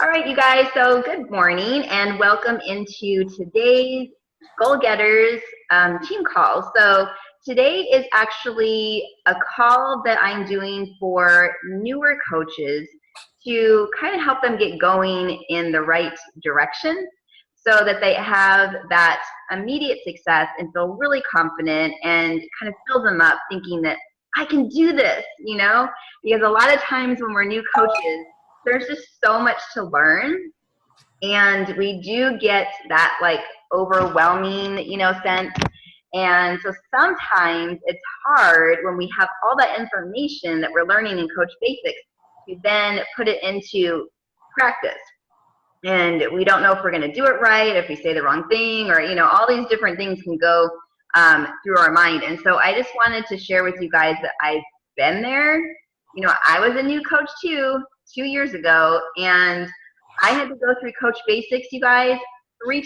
All right, you guys, so good morning and welcome into today's Goal Getters team call. So today is actually a call that I'm doing for newer coaches to kind of help them get going in the right direction so that they have that immediate success and feel really confident and kind of fill them up thinking that I can do this, because a lot of times when we're new coaches, there's just so much to learn, and we do get that like overwhelming sense. And so sometimes it's hard when we have all that information that we're learning in Coach Basics to then put it into practice, and we don't know if we're going to do it right, if we say the wrong thing, or all these different things can go through our mind. And so I just wanted to share with you guys that I've been there. I was a new coach too 2 years ago, and I had to go through Coach Basics, you guys, three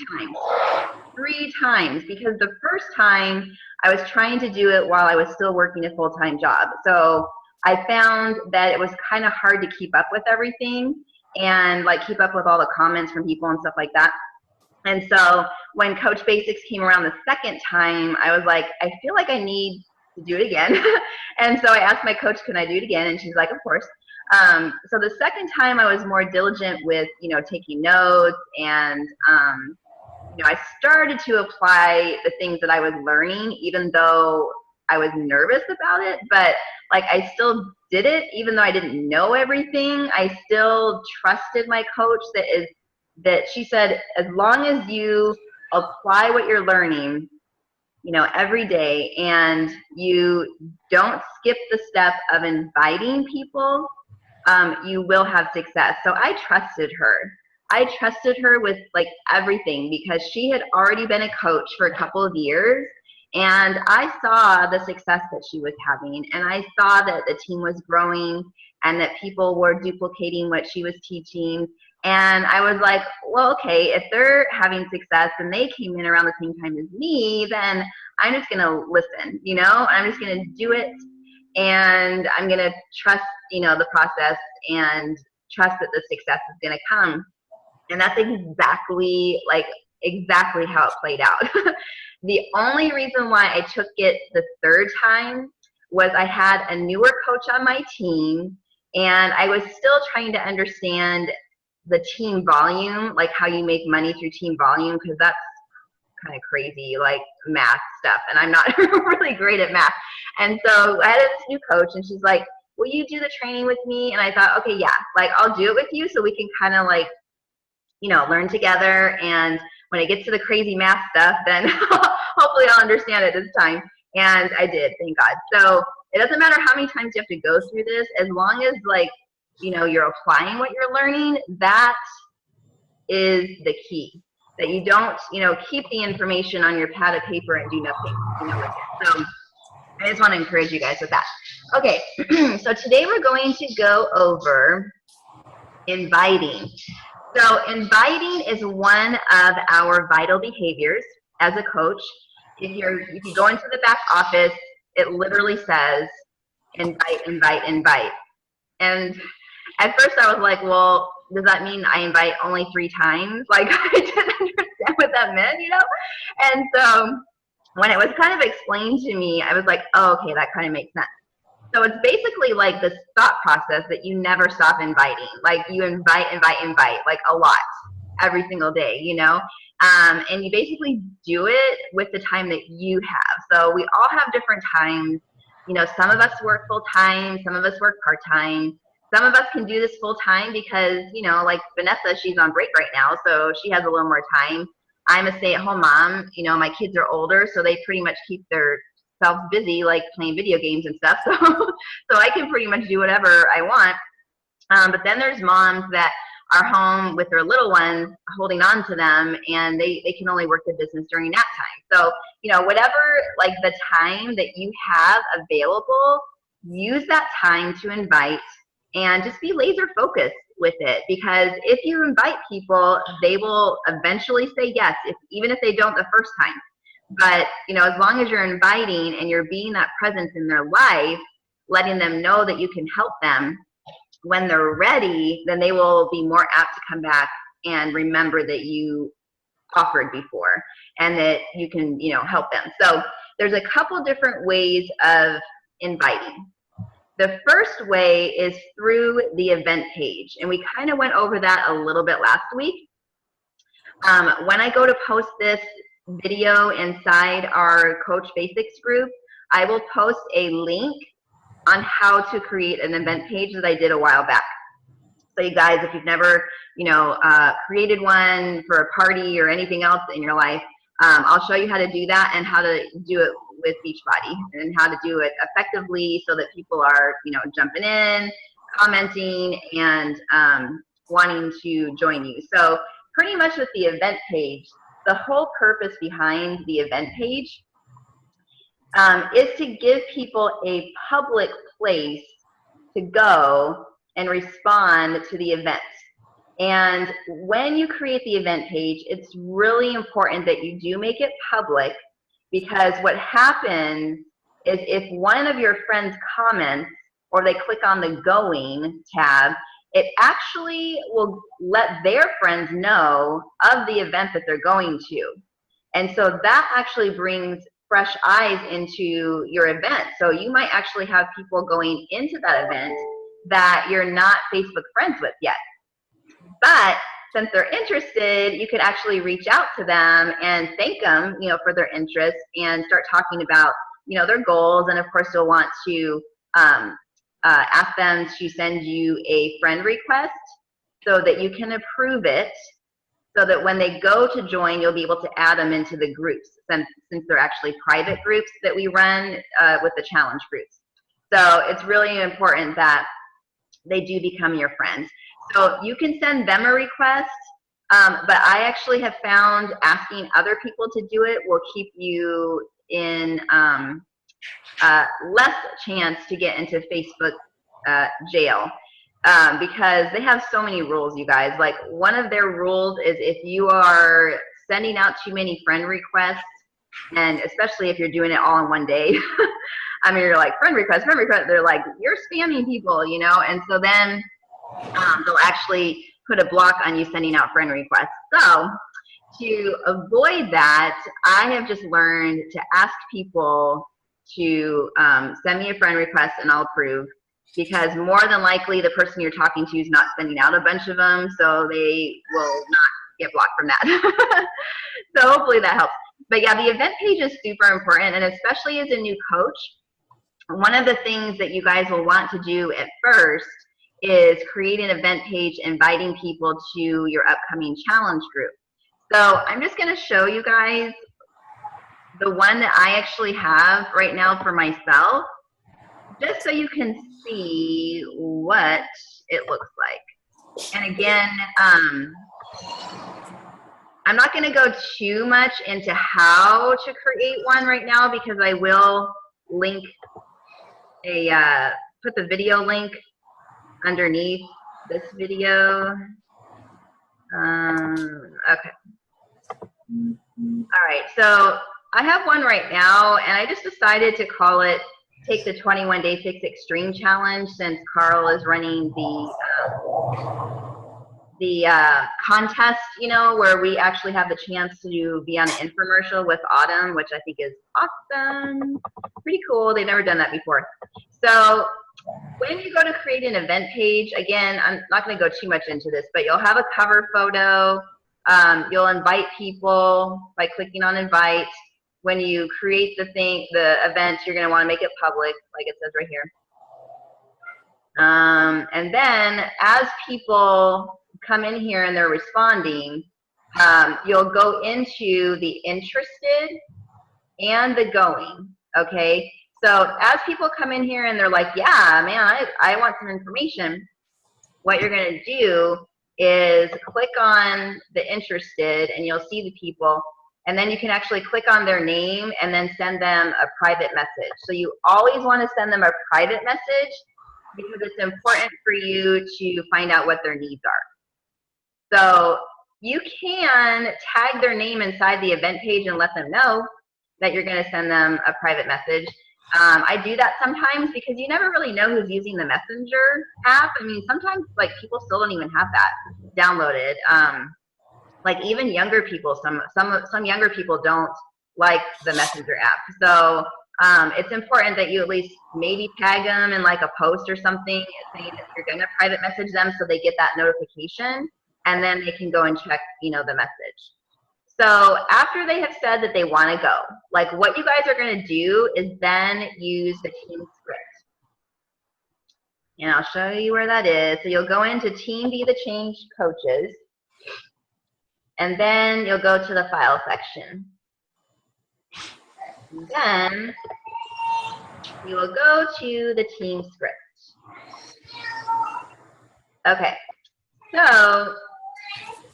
times, because the first time I was trying to do it while I was still working a full-time job. So I found that it was kind of hard to keep up with everything and like keep up with all the comments from people and stuff like that. And so when Coach Basics came around the second time, I was like, I feel like I need to do it again. And so I asked my coach, can I do it again? And she's like, of course. So the second time I was more diligent with, taking notes, and, I started to apply the things that I was learning, even though I was nervous about it, but like I still did it, even though I didn't know everything. I still trusted my coach that she said, as long as you apply what you're learning, every day, and you don't skip the step of inviting people, you will have success. So I trusted her. I trusted her with like everything, because she had already been a coach for a couple of years, and I saw the success that she was having, and I saw that the team was growing and that people were duplicating what she was teaching. And I was like, well, okay, if they're having success and they came in around the same time as me, then I'm just going to listen, I'm just going to do it, and I'm going to trust, the process, and trust that the success is going to come. And that's exactly how it played out. The only reason why I took it the third time was I had a newer coach on my team, and I was still trying to understand the team volume, like how you make money through team volume, because that's kind of crazy, like math stuff, and I'm not really great at math. And so I had this new coach, and she's like, will you do the training with me? And I thought, okay, yeah, like I'll do it with you so we can kind of like, learn together. And when it gets to the crazy math stuff, then hopefully I'll understand it this time. And I did, thank God. So it doesn't matter how many times you have to go through this, as long as like, you're applying what you're learning, that is the key. That you don't, keep the information on your pad of paper and do nothing, with it. So I just want to encourage you guys with that. Okay, so today we're going to go over inviting. So inviting is one of our vital behaviors as a coach. If you go into the back office, it literally says invite, invite, invite. And at first I was like, well, does that mean I invite only 3 times? Like, I didn't understand what that meant, And so when it was kind of explained to me, I was like, oh, okay, that kind of makes sense. So it's basically like this thought process that you never stop inviting. Like you invite, like a lot, every single day, and you basically do it with the time that you have. So we all have different times. Some of us work full time, some of us work part time. Some of us can do this full time because, like Vanessa, she's on break right now, so she has a little more time. I'm a stay-at-home mom. My kids are older, so they pretty much keep their self busy, like playing video games and stuff. So I can pretty much do whatever I want. But then there's moms that are home with their little ones, holding on to them, and they can only work the business during nap time. So, whatever, like the time that you have available, use that time to invite, and just be laser focused with it, because if you invite people, they will eventually say yes, even if they don't the first time. But, as long as you're inviting and you're being that presence in their life, letting them know that you can help them, when they're ready, then they will be more apt to come back and remember that you offered before and that you can, help them. So there's a couple different ways of inviting. The first way is through the event page, and we kind of went over that a little bit last week. When I go to post this video inside our Coach Basics group, I will post a link on how to create an event page that I did a while back. So you guys, if you've never, created one for a party or anything else in your life, I'll show you how to do that and how to do it with Beachbody and how to do it effectively so that people are, jumping in, commenting, and wanting to join you. So pretty much with the event page, the whole purpose behind the event page is to give people a public place to go and respond to the event. And when you create the event page, it's really important that you do make it public, because what happens is if one of your friends comments or they click on the Going tab, it actually will let their friends know of the event that they're going to. And so that actually brings fresh eyes into your event. So you might actually have people going into that event that you're not Facebook friends with yet. But since they're interested, you could actually reach out to them and thank them, for their interest and start talking about, their goals. And of course, you'll want to ask them to send you a friend request so that you can approve it, so that when they go to join, you'll be able to add them into the groups, since they're actually private groups that we run with the challenge groups. So it's really important that they do become your friends. So you can send them a request, but I actually have found asking other people to do it will keep you in less chance to get into Facebook jail, because they have so many rules, you guys. Like, one of their rules is if you are sending out too many friend requests, and especially if you're doing it all in one day, I mean, you're like, friend request, they're like, you're spamming people, and so then they'll actually put a block on you sending out friend requests. So to avoid that, I have just learned to ask people to send me a friend request and I'll approve, because more than likely the person you're talking to is not sending out a bunch of them, so they will not get blocked from that. So hopefully that helps. But yeah, the event page is super important, and especially as a new coach, one of the things that you guys will want to do at first is create an event page inviting people to your upcoming challenge group. So I'm just going to show you guys the one that I actually have right now for myself, just so you can see what it looks like. And again, I'm not going to go too much into how to create one right now, because I will link put the video link underneath this video. Okay. All right, so I have one right now, and I just decided to call it Take the 21 Day Fix Extreme Challenge, since Carl is running the contest, where we actually have the chance to be on an infomercial with Autumn, which I think is awesome. Pretty cool. They've never done that before. So when you go to create an event page, again, I'm not going to go too much into this, but you'll have a cover photo. You'll invite people by clicking on invite. When you create the event, you're going to want to make it public, like it says right here. And then as people come in here and they're responding, you'll go into the interested and the going, okay? So as people come in here and they're like, yeah, man, I want some information, what you're going to do is click on the interested, and you'll see the people, and then you can actually click on their name and then send them a private message. So you always want to send them a private message, because it's important for you to find out what their needs are. So you can tag their name inside the event page and let them know that you're going to send them a private message. I do that sometimes because you never really know who's using the Messenger app. I mean, sometimes like people still don't even have that downloaded. Like even younger people, some younger people don't like the Messenger app. So it's important that you at least maybe tag them in like a post or something saying that you're going to private message them so they get that notification, and then they can go and check, you know, the message. So after they have said that they want to go, like what you guys are going to do is then use the team script. And I'll show you where that is. So you'll go into Team Be the Change Coaches, and then you'll go to the file section. And then you will go to the team script. Okay, so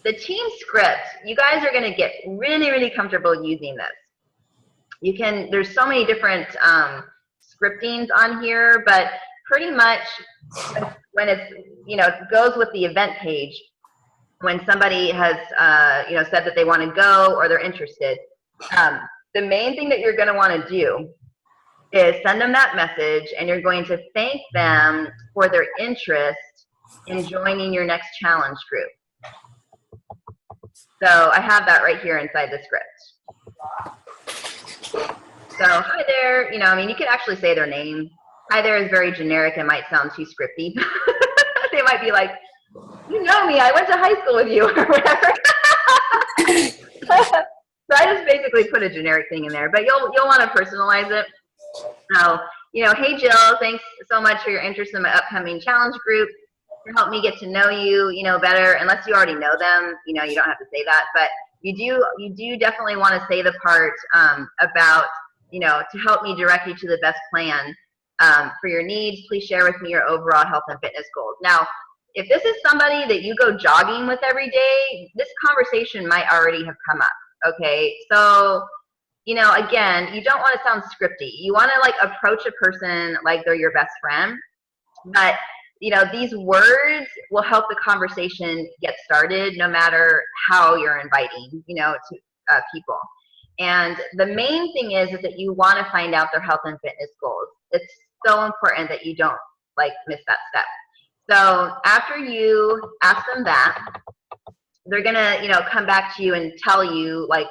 the team script, you guys are going to get really, really comfortable using this. You can, there's so many different scriptings on here, but pretty much when it's, you know, it goes with the event page, when somebody has, you know, said that they want to go or they're interested, the main thing that you're going to want to do is send them that message, and you're going to thank them for their interest in joining your next challenge group. So I have that right here inside the script. So hi there, you know, I mean, you could actually say their name. Hi there is very generic and might sound too scripty. They might be like, you know me, I went to high school with you, or whatever. So I just basically put a generic thing in there, but you'll want to personalize it. So, you know, hey Jill, thanks so much for your interest in my upcoming challenge group. To help me get to know you, you know, better. Unless you already know them, you know, you don't have to say that, but you do definitely want to say the part about, you know, to help me direct you to the best plan for your needs. Please share with me your overall health and fitness goals. Now, if this is somebody that you go jogging with every day, this conversation might already have come up. Okay, so, you know, again, you don't want to sound scripty. You want to like approach a person like they're your best friend, but you know, these words will help the conversation get started no matter how you're inviting, you know, to people. And the main thing is that you want to find out their health and fitness goals. It's so important that you don't like miss that step. So after you ask them that, they're gonna, you know, come back to you and tell you like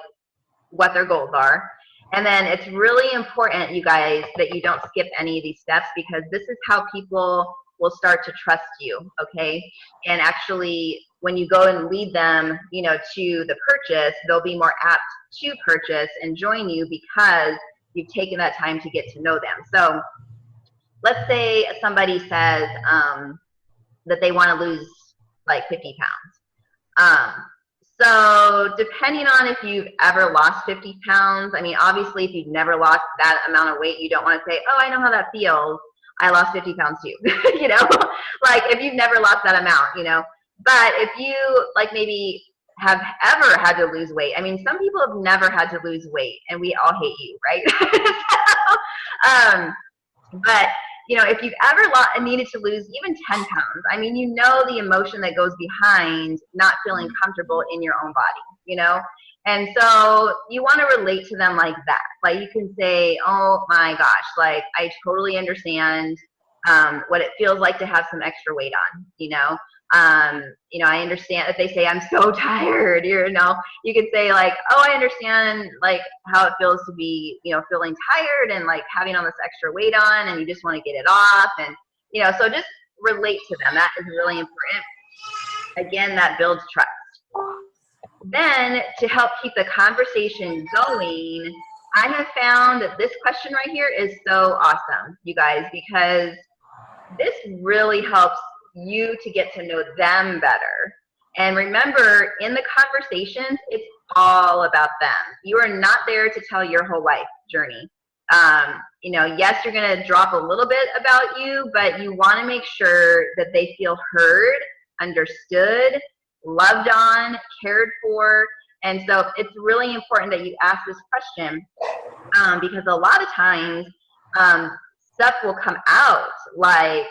what their goals are. And then it's really important, you guys, that you don't skip any of these steps, because this is how people will start to trust you, okay? And actually, when you go and lead them, you know, to the purchase, they'll be more apt to purchase and join you because you've taken that time to get to know them. So let's say somebody says that they want to lose like 50 pounds. So depending on if you've ever lost 50 pounds, I mean, obviously if you've never lost that amount of weight, you don't want to say, oh, I know how that feels. I lost 50 pounds too, you know, like if you've never lost that amount, you know, but if you like maybe have ever had to lose weight, I mean, some people have never had to lose weight and we all hate you, right? But you know, if you've ever needed to lose even 10 pounds, I mean, you know the emotion that goes behind not feeling comfortable in your own body, you know? And so you want to relate to them like that. Like you can say, oh my gosh, like I totally understand what it feels like to have some extra weight on, you know? You know, I understand if they say, I'm so tired, you know, you could say like, oh, I understand like how it feels to be, you know, feeling tired and like having all this extra weight on and you just want to get it off. And, you know, so just relate to them. That is really important. Again, that builds trust. Then to help keep the conversation going, I have found that this question right here is so awesome, you guys, because this really helps you to get to know them better. And remember, in the conversations, it's all about them. You are not there to tell your whole life journey. You know, yes, you're going to drop a little bit about you, but you want to make sure that they feel heard, understood, loved on, cared for. And so it's really important that you ask this question because a lot of times stuff will come out. Like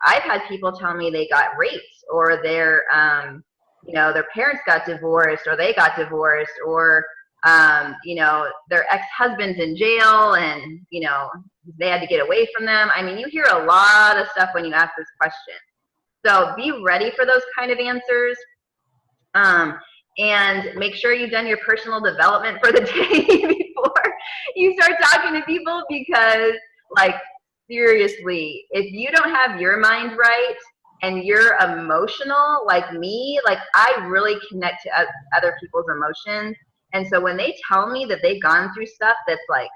I've had people tell me they got raped, or their you know, their parents got divorced, or they got divorced, or you know, their ex-husband's in jail and, you know, they had to get away from them. I mean, you hear a lot of stuff when you ask this question. So be ready for those kind of answers. And make sure you've done your personal development for the day before you start talking to people, because, like, seriously, if you don't have your mind right and you're emotional like me, like, I really connect to other people's emotions. And so when they tell me that they've gone through stuff that's like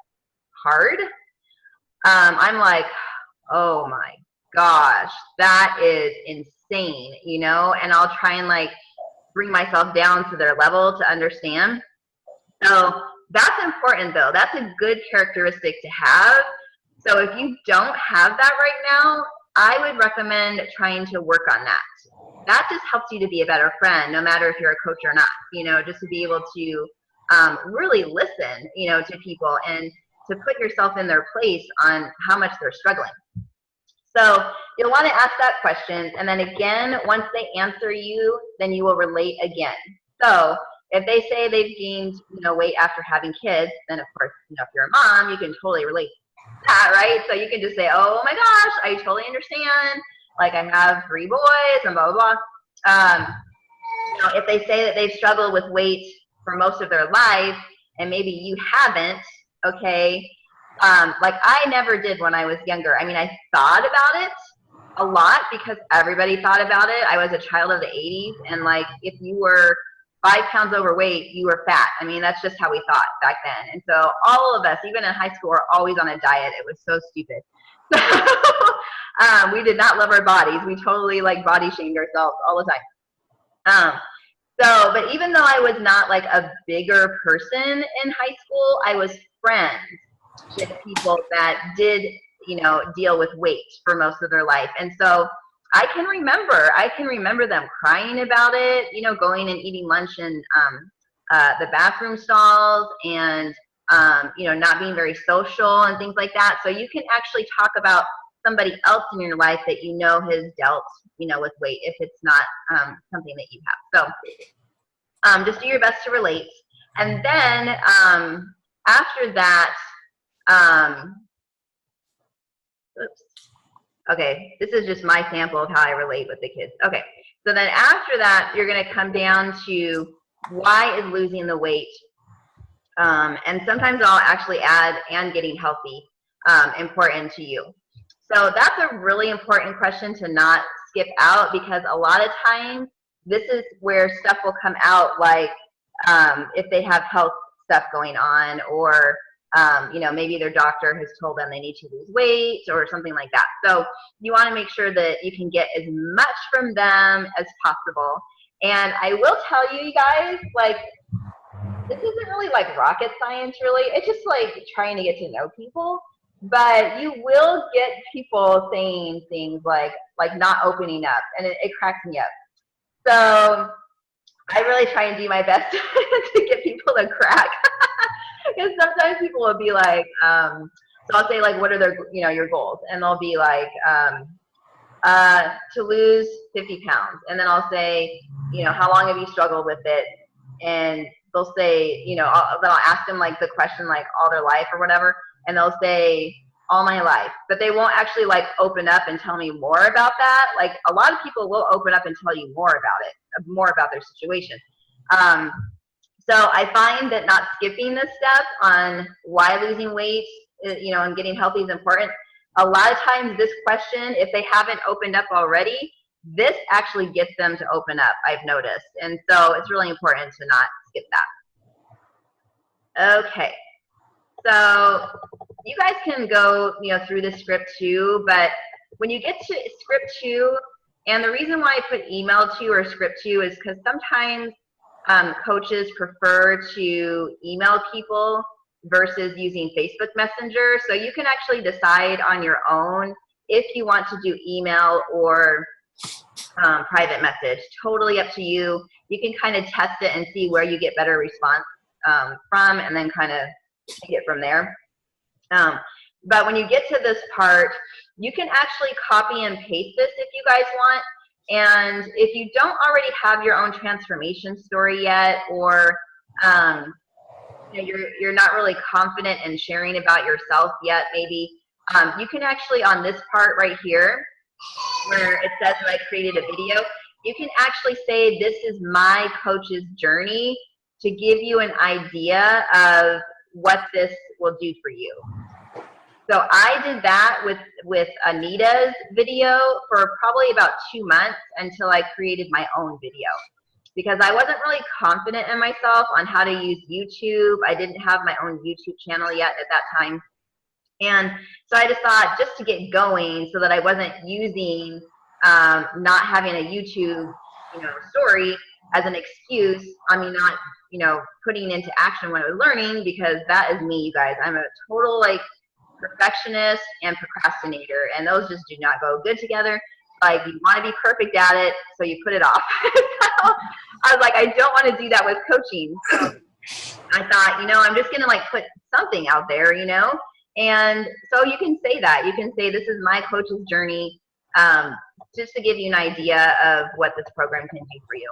hard, I'm like, oh my gosh, that is insane, you know? And I'll try and like bring myself down to their level to understand. So that's important though. That's a good characteristic to have. So if you don't have that right now, I would recommend trying to work on that. That just helps you to be a better friend, no matter if you're a coach or not, you know, just to be able to really listen, you know, to people and to put yourself in their place on how much they're struggling. So you'll want to ask that question, and then again, once they answer you, then you will relate again. So if they say they've gained, you know, weight after having kids, then of course, you know, if you're a mom, you can totally relate to that, right? So you can just say, oh my gosh, I totally understand. Like, I have 3 boys and blah, blah, blah. You know, if they say that they've struggled with weight for most of their life, and maybe you haven't, okay, like I never did when I was younger. I mean, I thought about it a lot because everybody thought about it. I was a child of the 80s, and like, if you were 5 pounds overweight, you were fat. I mean, that's just how we thought back then. And so all of us, even in high school, were always on a diet. It was so stupid. We did not love our bodies. We totally like body shamed ourselves all the time. So, but even though I was not like a bigger person in high school, I was friends with people that did, you know, deal with weight for most of their life. And so I can remember them crying about it, you know, going and eating lunch in the bathroom stalls, and, you know, not being very social and things like that. So you can actually talk about somebody else in your life that you know has dealt, you know, with weight, if it's not something that you have. So just do your best to relate. And then after that, oops. Okay, this is just my sample of how I relate with the kids. Okay, so then after that, you're going to come down to why is losing the weight, and sometimes I'll actually add and getting healthy important to you. So that's a really important question to not skip out, because a lot of times this is where stuff will come out, like if they have health stuff going on, or you know, maybe their doctor has told them they need to lose weight or something like that. So you want to make sure that you can get as much from them as possible. And I will tell you, you guys, like, this isn't really like rocket science, really. It's just like trying to get to know people. But you will get people saying things like not opening up, and it cracks me up. So I really try and do my best to get people to crack. Because sometimes people will be like, so I'll say like, what are their, you know, your goals? And they'll be like, to lose 50 pounds. And then I'll say, you know, how long have you struggled with it? And they'll say, you know, then I'll ask them like the question, like all their life or whatever. And they'll say, all my life. But they won't actually like open up and tell me more about that. Like, a lot of people will open up and tell you more about it, more about their situation. So I find that not skipping this step on why losing weight, you know, and getting healthy is important. A lot of times this question, if they haven't opened up already, this actually gets them to open up, I've noticed. And so it's really important to not skip that. Okay. So you guys can go, you know, through the script too, but when you get to script 2, and the reason why I put email 2 or script 2 is because sometimes coaches prefer to email people versus using Facebook Messenger. So you can actually decide on your own if you want to do email or private message. Totally up to you. You can kind of test it and see where you get better response from, and then kind of take it from there. But when you get to this part, you can actually copy and paste this if you guys want. And if you don't already have your own transformation story yet, or you know, you're not really confident in sharing about yourself yet, maybe, you can actually, on this part right here, where it says that I created a video, you can actually say, this is my coach's journey, to give you an idea of what this will do for you. So I did that with Anita's video for probably about 2 months until I created my own video, because I wasn't really confident in myself on how to use YouTube. I didn't have my own YouTube channel yet at that time. And so I just thought, just to get going, so that I wasn't using not having a YouTube, you know, story as an excuse on me not, you know, putting into action what I was learning, because that is me, you guys. I'm a total, like, perfectionist and procrastinator, and those just do not go good together. Like, you want to be perfect at it, so you put it off. So I was like, I don't want to do that with coaching. So I thought, you know, I'm just going to, like, put something out there, you know. And so you can say that. You can say, this is my coach's journey, just to give you an idea of what this program can do for you.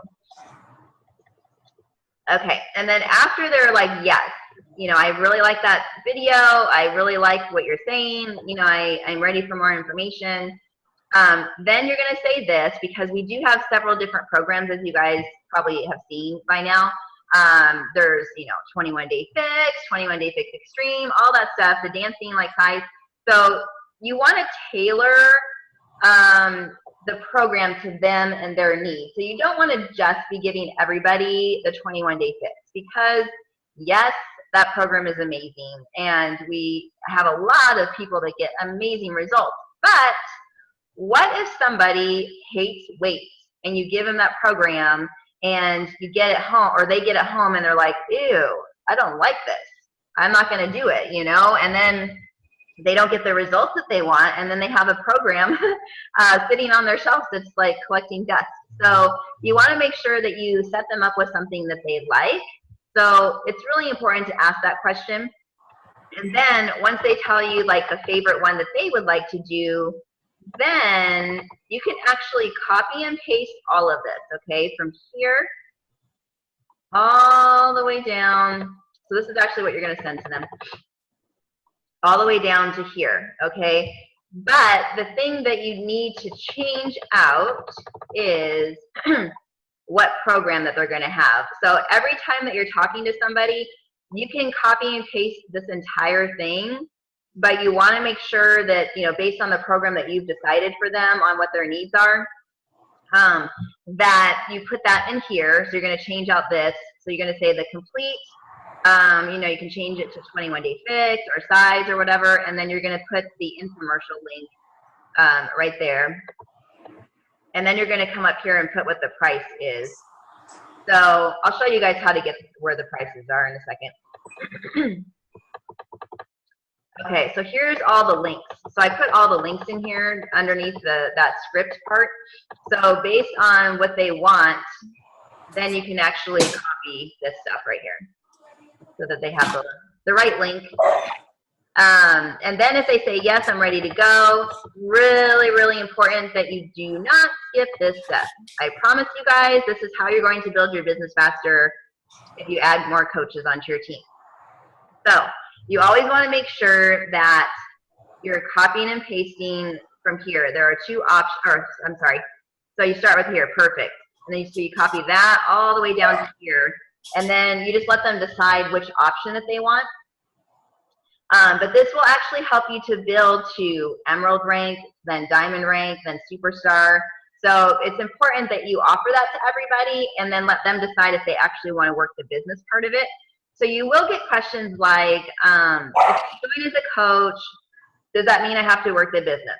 Okay, and then after they're like, yes, you know, I really like that video, I really like what you're saying, you know, I'm ready for more information, then you're going to say this, because we do have several different programs, as you guys probably have seen by now. There's, you know, 21 Day Fix, 21 Day Fix Extreme, all that stuff, the dancing like size. So you want to tailor the program to them and their needs. So you don't want to just be giving everybody the 21 Day Fix, because yes, that program is amazing, and we have a lot of people that get amazing results. But what if somebody hates weights and you give them that program and you get it home, or they get it home and they're like, ew, I don't like this, I'm not going to do it, you know, and then they don't get the results that they want, and then they have a program sitting on their shelves that's like collecting dust. So you want to make sure that you set them up with something that they like. So it's really important to ask that question. And then once they tell you like the favorite one that they would like to do, then you can actually copy and paste all of this, okay, from here all the way down. So this is actually what you're going to send to them, all the way down to here, okay? But the thing that you need to change out is what program that they're going to have. So every time that you're talking to somebody, you can copy and paste this entire thing, but you want to make sure that, you know, based on the program that you've decided for them on what their needs are, that you put that in here. So you're going to change out this. So you're going to say the complete, you know, you can change it to 21 Day Fix or size or whatever, and then you're going to put the infomercial link right there. And then you're going to come up here and put what the price is. So I'll show you guys how to get where the prices are in a second. Okay, so here's all the links. So I put all the links in here underneath that script part. So based on what they want, then you can actually copy this stuff right here so that they have the right link. And then if they say, yes, I'm ready to go, really, really important that you do not skip this step. I promise you guys, this is how you're going to build your business faster if you add more coaches onto your team. So you always want to make sure that you're copying and pasting from here. There are two options, or I'm sorry. So you start with here, perfect. And then you copy that all the way down to here. And then you just let them decide which option that they want. But this will actually help you to build to Emerald rank, then Diamond rank, then Superstar. So it's important that you offer that to everybody and then let them decide if they actually want to work the business part of it. So you will get questions like, if I'm joined as a coach, does that mean I have to work the business?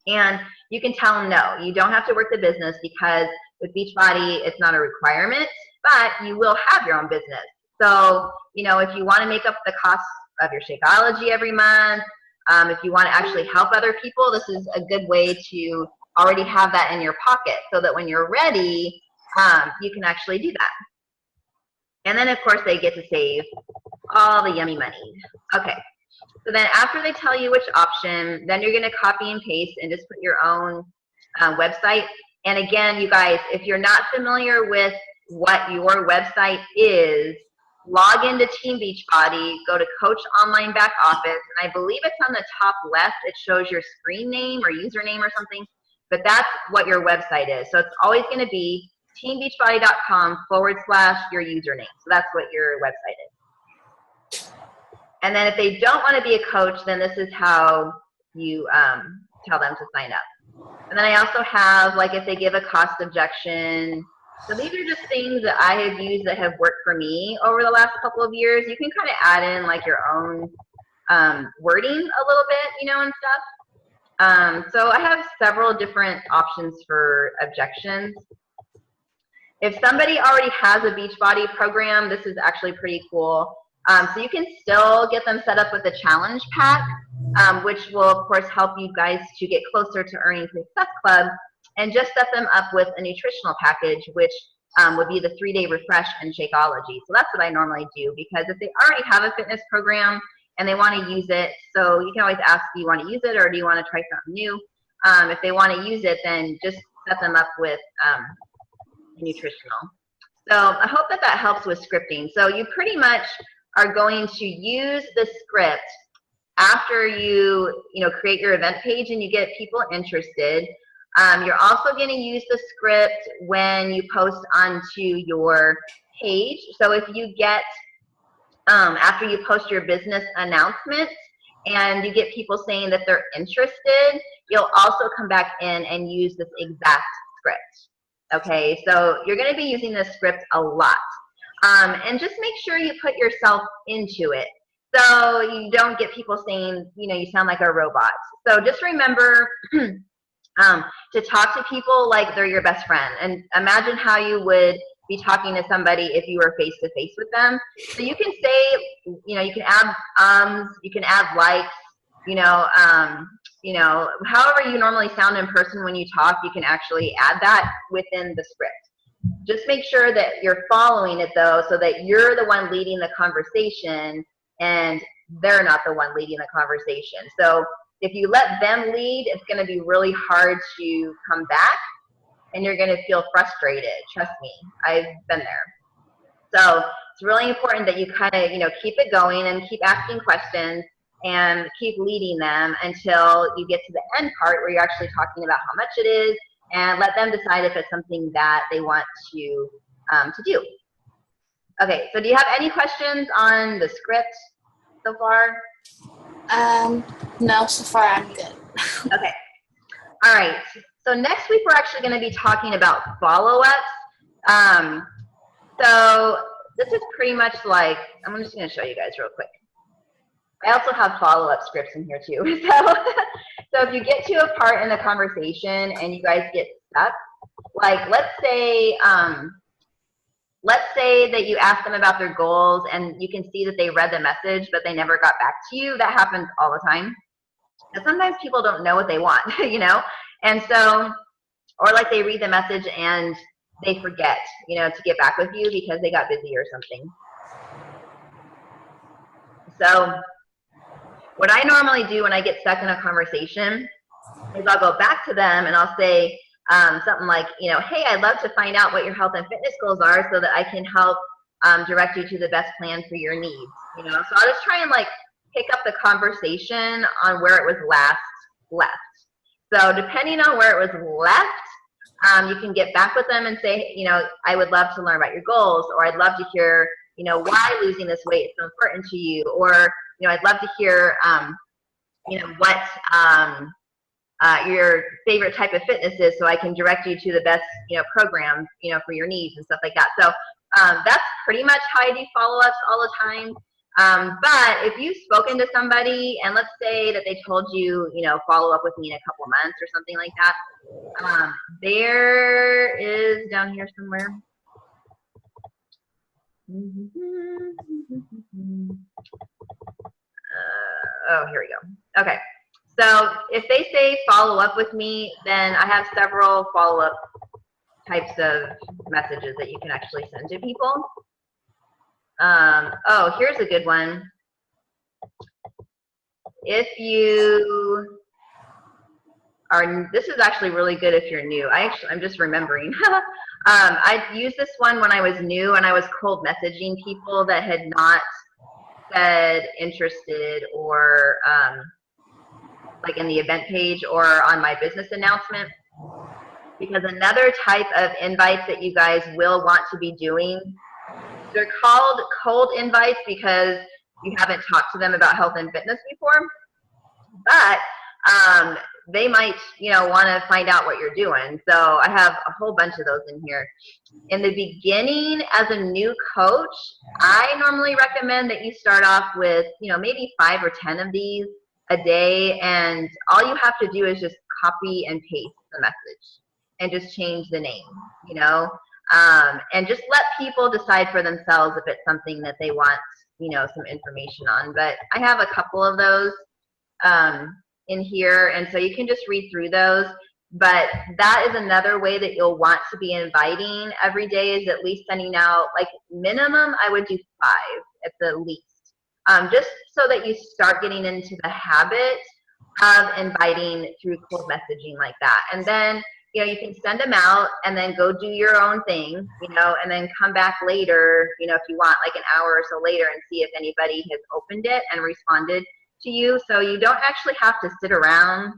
And you can tell them no, you don't have to work the business, because with Beachbody, it's not a requirement, but you will have your own business. So, you know, if you want to make up the cost of your Shakeology every month, if you want to actually help other people, this is a good way to already have that in your pocket so that when you're ready, you can actually do that. And then, of course, they get to save all the yummy money. Okay. So then after they tell you which option, then you're going to copy and paste and just put your own website. And again, you guys, if you're not familiar with what your website is, log into Team Beachbody, go to Coach Online Back Office, and I believe it's on the top left. It shows your screen name or username or something, but that's what your website is. So it's always going to be teambeachbody.com/your username. So that's what your website is. And then if they don't want to be a coach, then this is how you tell them to sign up. And then I also have, like, if they give a cost objection. So these are just things that I have used that have worked for me over the last couple of years. You can kind of add in like your own wording a little bit, you know, and stuff. So I have several different options for objections. If somebody already has a Beachbody program, this is actually pretty cool. So you can still get them set up with a challenge pack, which will of course help you guys to get closer to Earning Success Club, and just set them up with a nutritional package, which would be the 3-day refresh and Shakeology. So that's what I normally do, because if they already have a fitness program and they want to use it, so you can always ask, do you want to use it or do you want to try something new? If they want to use it, then just set them up with nutritional. So I hope that that helps with scripting. So you pretty much are going to use the script after you create your event page and you get people interested. You're also going to use the script when you post onto your page. So if you get, after you post your business announcement and you get people saying that they're interested, you'll also come back in and use this exact script. Okay, so you're going to be using this script a lot. And just make sure you put yourself into it, so you don't get people saying, you sound like a robot. So just remember to talk to people like they're your best friend, and imagine how you would be talking to somebody if you were face to face with them. So you can say, you can add you can add likes, however you normally sound in person when you talk, you can actually add that within the script. Just make sure that you're following it though, so that you're the one leading the conversation and they're not the one leading the conversation. So if you let them lead, it's going to be really hard to come back and you're going to feel frustrated. Trust me, I've been there. So it's really important that you kind of, keep it going and keep asking questions and keep leading them until you get to the end part where you're actually talking about how much it is, and let them decide if it's something that they want to do. Okay, so do you have any questions on the script so far? No, so far I'm good. Okay. All right. So next week we're actually going to be talking about follow-ups. So this is pretty much like, I'm just going to show you guys real quick. I also have follow-up scripts in here too. So if you get to a part in the conversation and you guys get stuck, like let's say that you ask them about their goals and you can see that they read the message but they never got back to you. That happens all the time. And sometimes people don't know what they want, and so, or like they read the message and they forget, to get back with you because they got busy or something. So what I normally do when I get stuck in a conversation is I'll go back to them and I'll say something like, hey, I'd love to find out what your health and fitness goals are so that I can help direct you to the best plan for your needs. So I'll just try and like pick up the conversation on where it was last left. So depending on where it was left, you can get back with them and say, I would love to learn about your goals, or I'd love to hear, why losing this weight is so important to you, or I'd love to hear, what your favorite type of fitness is, so I can direct you to the best, program, for your needs and stuff like that. So that's pretty much how I do follow-ups all the time. But if you've spoken to somebody and let's say that they told you, follow up with me in a couple months or something like that, there is down here somewhere. Oh, here we go. Okay. So if they say follow up with me, then I have several follow-up types of messages that you can actually send to people. Oh, here's a good one. If you, this is actually really good if you're new. I'm just remembering. I used this one when I was new and I was cold messaging people that had not said interested or like in the event page or on my business announcement. Because another type of invites that you guys will want to be doing, they're called cold invites because you haven't talked to them about health and fitness before, but they might, want to find out what you're doing. So I have a whole bunch of those in here. In the beginning, as a new coach, I normally recommend that you start off with, maybe 5 or 10 of these a day, and all you have to do is just copy and paste the message and just change the name, and just let people decide for themselves if it's something that they want, some information on. But I have a couple of those in here, and so you can just read through those. But that is another way that you'll want to be inviting every day, is at least sending out, like, minimum I would do 5 at the least, just so that you start getting into the habit of inviting through cold messaging like that. And then you can send them out and then go do your own thing, and then come back later, if you want, like an hour or so later, and see if anybody has opened it and responded to you. So you don't actually have to sit around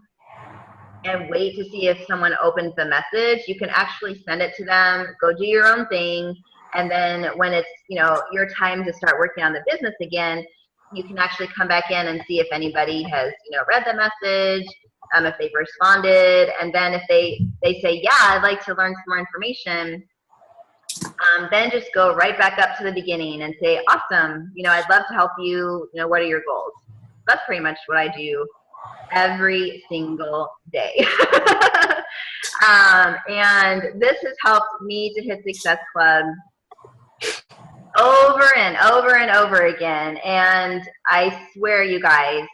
and wait to see if someone opens the message. You can actually send it to them, go do your own thing, and then when it's, your time to start working on the business again, you can actually come back in and see if anybody has, read the message, if they've responded. And then if they say, yeah, I'd like to learn some more information, then just go right back up to the beginning and say, awesome, I'd love to help you, what are your goals? That's pretty much what I do every single day. And this has helped me to hit Success Club over and over and over again. And I swear, you guys,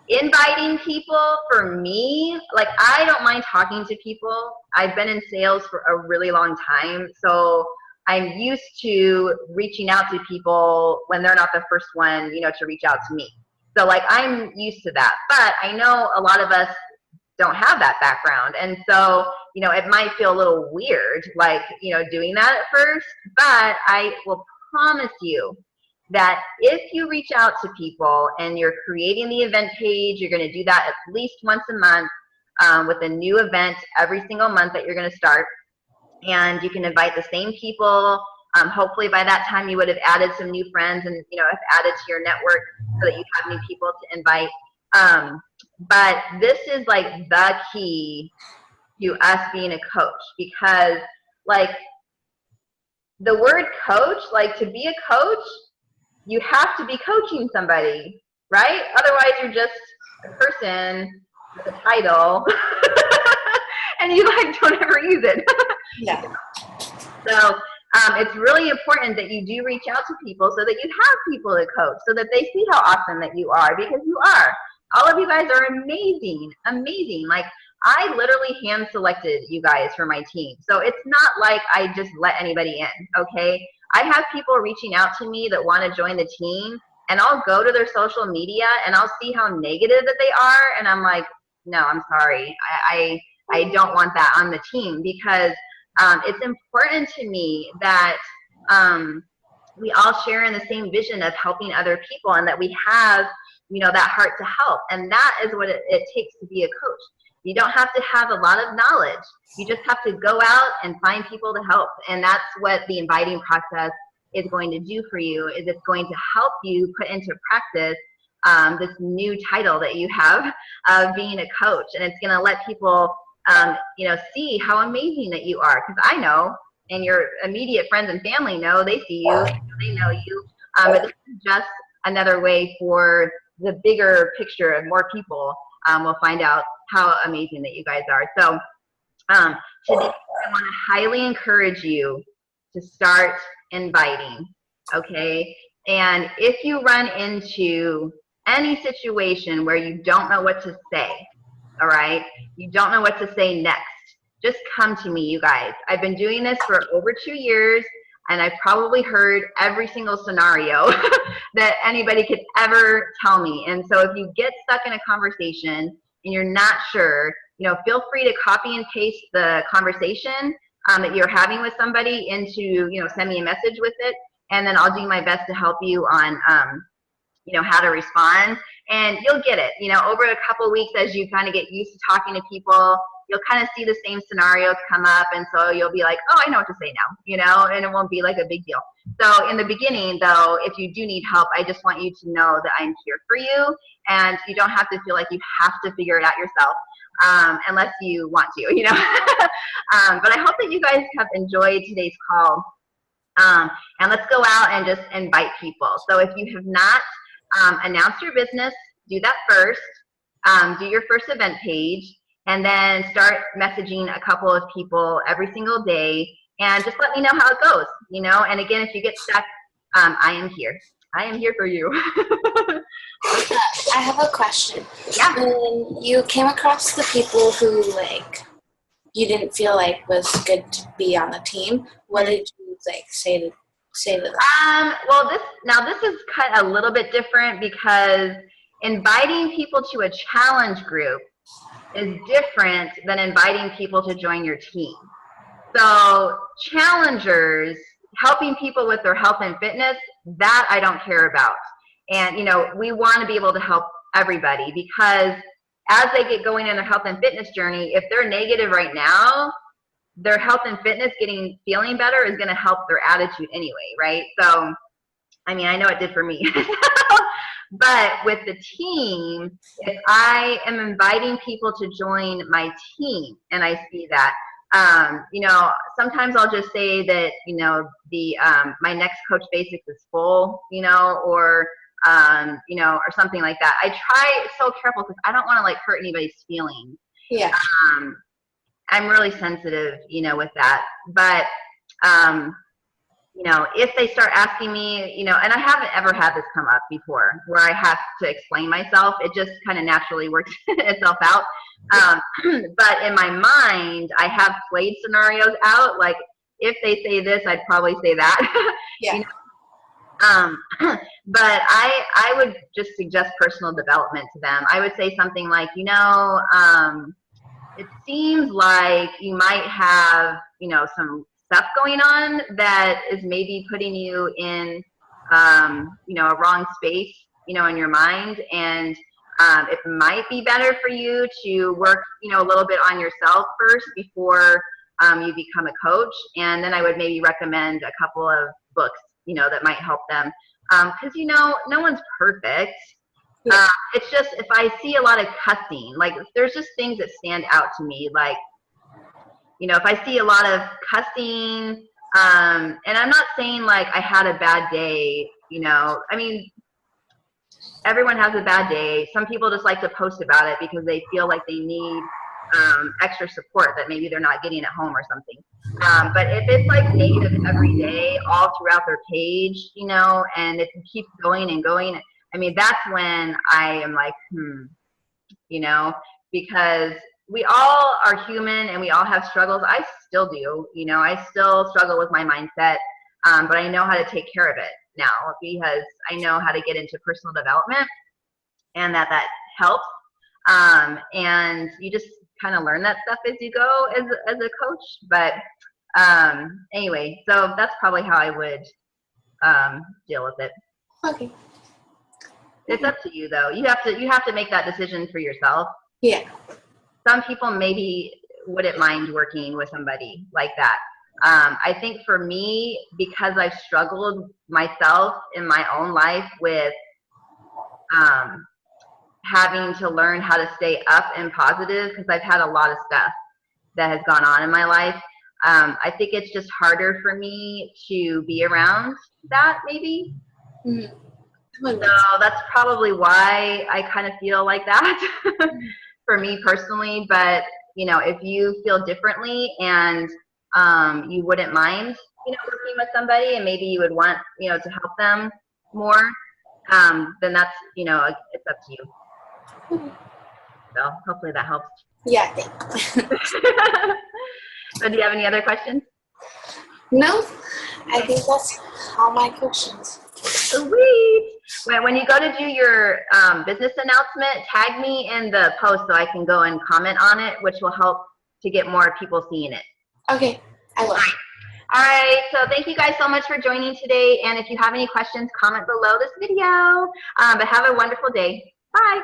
inviting people, for me, like, I don't mind talking to people. I've been in sales for a really long time, so I'm used to reaching out to people when they're not the first one, to reach out to me. So, like, I'm used to that. But I know a lot of us don't have that background, and so it might feel a little weird, like, doing that at first. But I will promise you that if you reach out to people and you're creating the event page, you're going to do that at least once a month, with a new event every single month that you're going to start, and you can invite the same people. Hopefully by that time you would have added some new friends and have added to your network so that you have new people to invite. But this is like the key to us being a coach, because, like, the word coach, like, to be a coach, you have to be coaching somebody, right? Otherwise you're just a person with a title and you, like, don't ever use it. Yeah. So it's really important that you do reach out to people so that you have people to coach, so that they see how awesome that you are, because you are. All of you guys are amazing, amazing. Like, I literally hand selected you guys for my team. So it's not like I just let anybody in, okay? I have people reaching out to me that want to join the team, and I'll go to their social media and I'll see how negative that they are, and I'm like, no, I'm sorry. I don't want that on the team, because it's important to me that we all share in the same vision of helping other people, and that we have, that heart to help. And that is what it takes to be a coach. You don't have to have a lot of knowledge. You just have to go out and find people to help. And that's what the inviting process is going to do for you, is it's going to help you put into practice this new title that you have of being a coach. And it's going to let people see how amazing that you are. Because I know, and your immediate friends and family know, they see you, they know you. But this is just another way for the bigger picture, and more people will find out how amazing that you guys are. So today I want to highly encourage you to start inviting, okay? And if you run into any situation where you don't know what to say, all right, you don't know what to say next, just come to me, you guys. I've been doing this for over 2 years, and I've probably heard every single scenario that anybody could ever tell me. And so if you get stuck in a conversation and you're not sure, feel free to copy and paste the conversation that you're having with somebody into, send me a message with it, and then I'll do my best to help you on, how to respond. And you'll get it, over a couple of weeks as you kind of get used to talking to people, you'll kind of see the same scenarios come up, and so you'll be like, oh, I know what to say now, and it won't be like a big deal. So in the beginning, though, if you do need help, I just want you to know that I'm here for you, and you don't have to feel like you have to figure it out yourself, unless you want to, But I hope that you guys have enjoyed today's call. And let's go out and just invite people. So if you have not announced your business, do that first. Do your first event page, and then start messaging a couple of people every single day, and just let me know how it goes, and again, if you get stuck, I am here. I am here for you. I have a question. Yeah. When you came across the people who, you didn't feel like was good to be on the team, what did you, say to them? Well, this is kind of a little bit different, because inviting people to a challenge group is different than inviting people to join your team. So challengers, helping people with their health and fitness, that I don't care about. And, we want to be able to help everybody, because as they get going in their health and fitness journey, if they're negative right now, their health and fitness feeling better is going to help their attitude anyway, right? So, I know it did for me. But with the team, if I am inviting people to join my team and I see that, sometimes I'll just say that, my next Coach Basics is full, or something like that. I try so careful, because I don't want to hurt anybody's feelings. Yeah. I'm really sensitive, with that. But, if they start asking me, and I haven't ever had this come up before where I have to explain myself. It just kind of naturally works itself out. But in my mind, I have played scenarios out. Like, if they say this, I'd probably say that. Yeah. But I would just suggest personal development to them. I would say something like, it seems like you might have, some stuff going on that is maybe putting you in, a wrong space, in your mind. And it might be better for you to work, a little bit on yourself first before you become a coach. And then I would maybe recommend a couple of books, that might help them. Because, no one's perfect. Yeah. It's just, if I see a lot of cussing, there's just things that stand out to me. If I see a lot of cussing, and I'm not saying I had a bad day, everyone has a bad day. Some people just like to post about it because they feel like they need extra support that maybe they're not getting at home or something. But if it's negative every day, all throughout their page, and it keeps going and going, that's when I am because we all are human and we all have struggles. I still do, I still struggle with my mindset, but I know how to take care of it now, because I know how to get into personal development, and that helps. And you just kind of learn that stuff as you go as a coach. But anyway, so that's probably how I would deal with it. Okay. It's up to you, though. You have to make that decision for yourself. Yeah. Some people maybe wouldn't mind working with somebody like that. I think for me, because I've struggled myself in my own life with having to learn how to stay up and positive, because I've had a lot of stuff that has gone on in my life. I think it's just harder for me to be around that, maybe. Mm-hmm. So that's probably why I kind of feel like that for me personally. But, if you feel differently and you wouldn't mind, working with somebody, and maybe you would want, to help them more, then that's, it's up to you. So hopefully that helps. Yeah, thanks. So do you have any other questions? No, I think that's all my questions. Sweet. When you go to do your business announcement, tag me in the post so I can go and comment on it, which will help to get more people seeing it. Okay, I will. All right, so thank you guys so much for joining today. And if you have any questions, comment below this video. But have a wonderful day. Bye.